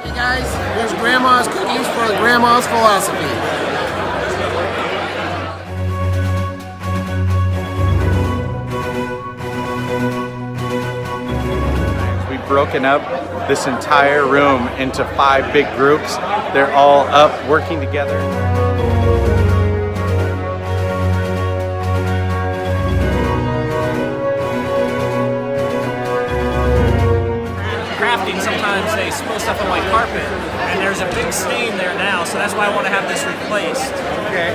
Hey guys, here's Grandma's cookies for Grandma's philosophy. We've broken up this entire room into 5 big groups. They're all up working together. Crafting, sometimes they spill stuff on my carpet, and there's a big stain there now, so that's why I want to have this replaced. Okay.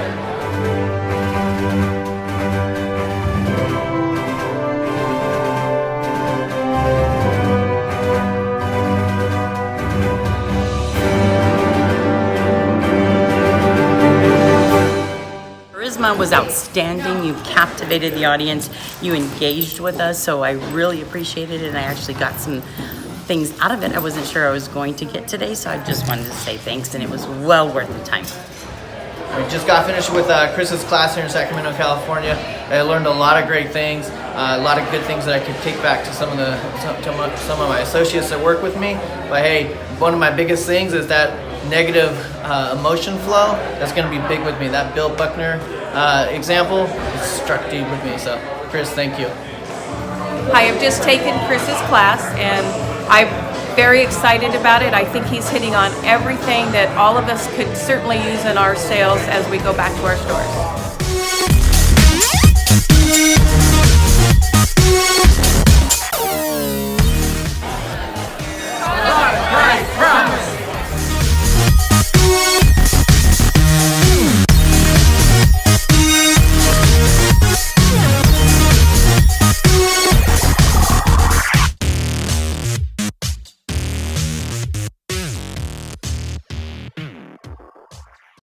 Charisma was outstanding. You captivated the audience. You engaged with us, so I really appreciated it, and I actually got some things out of it I wasn't sure I was going to get today, so I just wanted to say thanks, and it was well worth the time. We just got finished with Chris's class here in Sacramento, California. I learned a lot of great things, a lot of good things that I could take back to some of my associates that work with me. But hey, one of my biggest things is that negative emotion flow. That's going to be big with me. That Bill Buckner example struck deep with me. So, Chris, thank you. I have just taken Chris's class, and I'm very excited about it. I think he's hitting on everything that all of us could certainly use in our sales as we go back to our stores. Right.